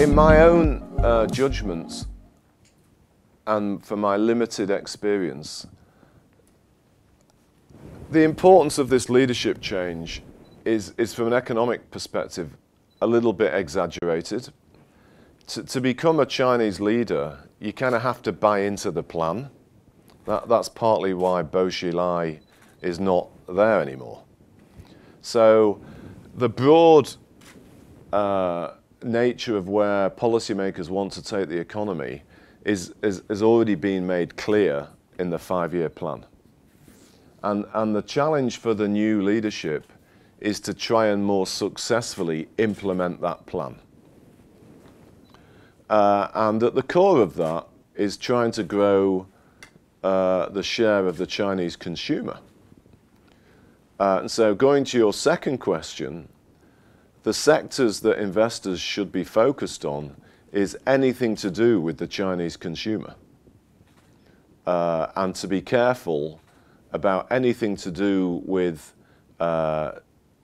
In my own judgment and from my limited experience, the importance of this leadership change is from an economic perspective a little bit exaggerated. To become a Chinese leader, you kind of have to buy into the plan. That's partly why Bo Xilai is not there anymore. So the broad nature of where policymakers want to take the economy has already been made clear in the 5-year plan. And the challenge for the new leadership is to try and more successfully implement that plan. And at the core of that is trying to grow the share of the Chinese consumer. And so going to your second question, the sectors that investors should be focused on is anything to do with the Chinese consumer. And to be careful about anything to do with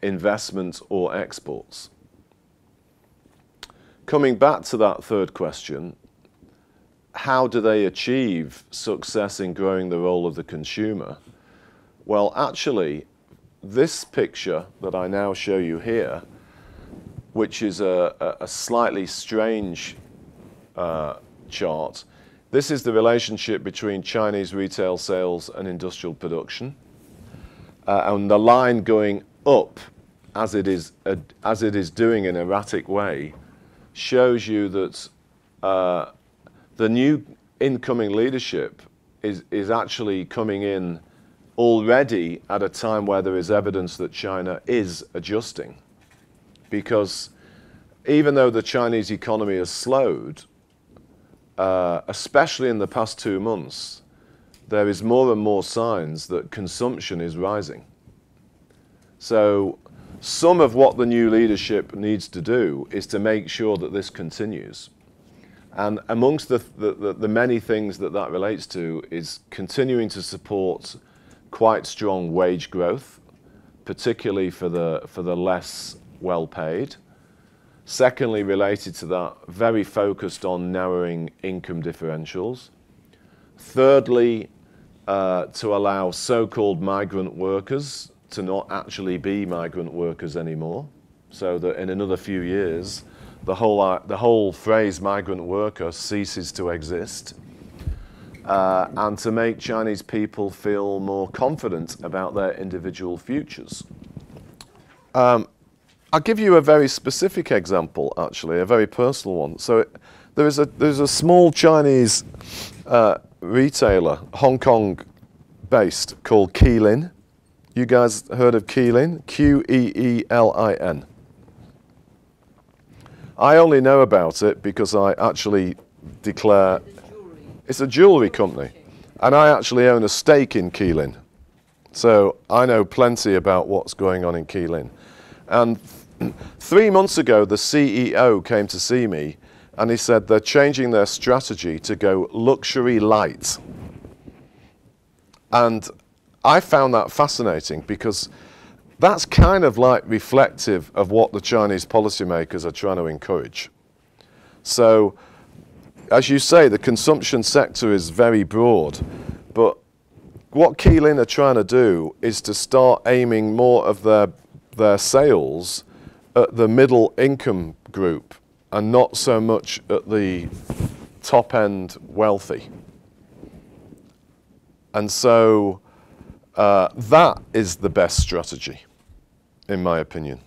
investment or exports. Coming back to that third question, how do they achieve success in growing the role of the consumer? Well, actually, this picture that I now show you here, which is a slightly strange chart, this is the relationship between Chinese retail sales and industrial production. And the line going up as it is doing in an erratic way shows you that the new incoming leadership is actually coming in already at a time where there is evidence that China is adjusting. Because even though the Chinese economy has slowed, especially in the past 2 months, there is more and more signs that consumption is rising. So some of what the new leadership needs to do is to make sure that this continues. And amongst the many things that relates to is continuing to support quite strong wage growth, particularly for the less well-paid. Secondly, related to that, very focused on narrowing income differentials. Thirdly, to allow so-called migrant workers to not actually be migrant workers anymore, so that in another few years, the whole phrase migrant worker ceases to exist, and to make Chinese people feel more confident about their individual futures. I'll give you a very specific example, actually, a very personal one. So there's a small Chinese retailer, Hong Kong based, called Keelin. You guys heard of Keelin? Q-E-E-L-I-N. I only know about it because I actually declare it's a jewelry company, and I actually own a stake in Keelin. So I know plenty about what's going on in Keelin. And 3 months ago, the CEO came to see me, and he said they're changing their strategy to go luxury light. And I found that fascinating because that's kind of like reflective of what the Chinese policymakers are trying to encourage. So, as you say, the consumption sector is very broad, but what Keelin are trying to do is to start aiming more of their sales at the middle income group and not so much at the top end wealthy. And so that is the best strategy, in my opinion.